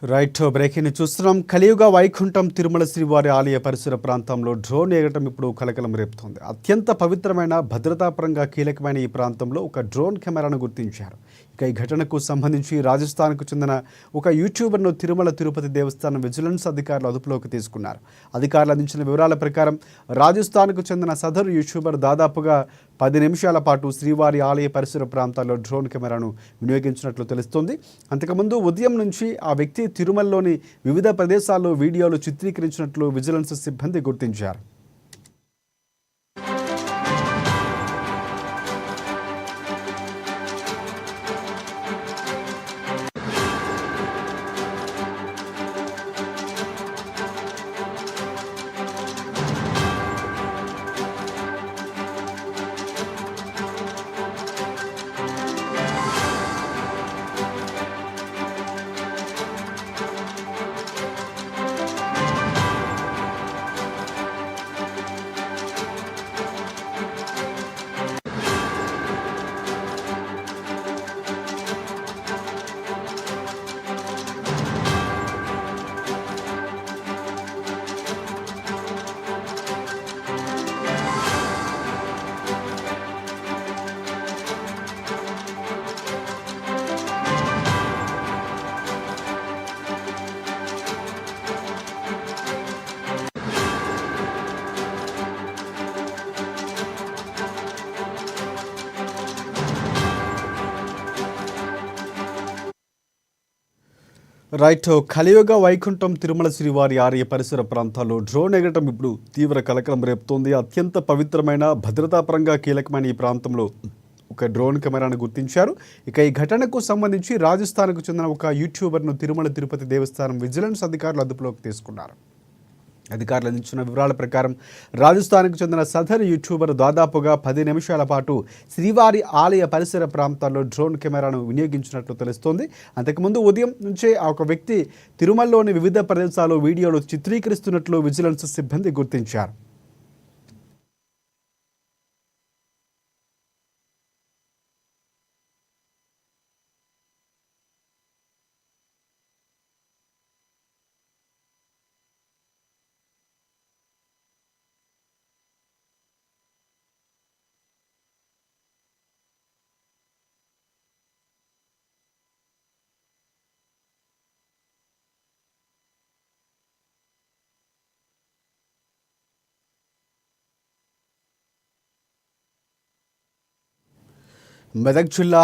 Right breaking చూస్తున్నాం. కలియుగ వైకుంఠం తిరుమల శ్రీవారి ఆలయ పరిసర ప్రాంతంలో డ్రోన్ ఎగరటం ఇప్పుడు కలకలం రేపుతోంది. అత్యంత పవిత్రమైన భద్రతాపరంగా కీలకమైన ఈ ప్రాంతంలో ఒక డ్రోన్ కెమెరాను గుర్తించారు. ఇక ఈ ఘటనకు సంబంధించి రాజస్థాన్కు చెందిన ఒక యూట్యూబర్ను తిరుమల తిరుపతి దేవస్థానం విజిలెన్స్ అధికారులు అదుపులోకి తీసుకున్నారు. అధికారులు అందించిన వివరాల ప్రకారం రాజస్థాన్కు చెందిన సదరు యూట్యూబర్ దాదాపుగా 10 నిమిషాల పాటు శ్రీవారి ఆలయ పరిసర ప్రాంతాల్లో డ్రోన్ కెమెరాను వినియోగించినట్లు తెలుస్తోంది. అంతకుముందు ఉదయం నుంచి ఆ వ్యక్తి తిరుమలలోని వివిధ ప్రదేశాల్లో వీడియోలు చిత్రీకరించినట్లు విజిలెన్స్ సిబ్బంది గుర్తించారు. రైట్ కలియుగ వైకుంఠం తిరుమల శ్రీవారి ఆలయ పరిసర ప్రాంతాల్లో డ్రోన్ ఎగరటం ఇప్పుడు తీవ్ర కలకలం రేపుతోంది. అత్యంత పవిత్రమైన భద్రతాపరంగా కీలకమైన ఈ ప్రాంతంలో ఒక డ్రోన్ కెమెరాను గుర్తించారు. ఇక ఈ ఘటనకు సంబంధించి రాజస్థాన్కు చెందిన ఒక యూట్యూబర్ను తిరుమల తిరుపతి దేవస్థానం విజిలెన్స్ అధికారులు అదుపులోకి తీసుకున్నారు. అధికారులు అందించిన వివరాల ప్రకారం రాజస్థాన్కు చెందిన సదరు యూట్యూబర్ దాదాపుగా 10 నిమిషాల పాటు శ్రీవారి ఆలయ పరిసర ప్రాంతాల్లో డ్రోన్ కెమెరాను వినియోగించినట్లు తెలుస్తోంది. అంతకుముందు ఉదయం నుంచే ఆ ఒక వ్యక్తి తిరుమలలోని వివిధ ప్రదేశాల్లో వీడియోలు చిత్రీకరిస్తున్నట్లు విజిలెన్స్ సిబ్బంది గుర్తించారు. మెదక్ జిల్లా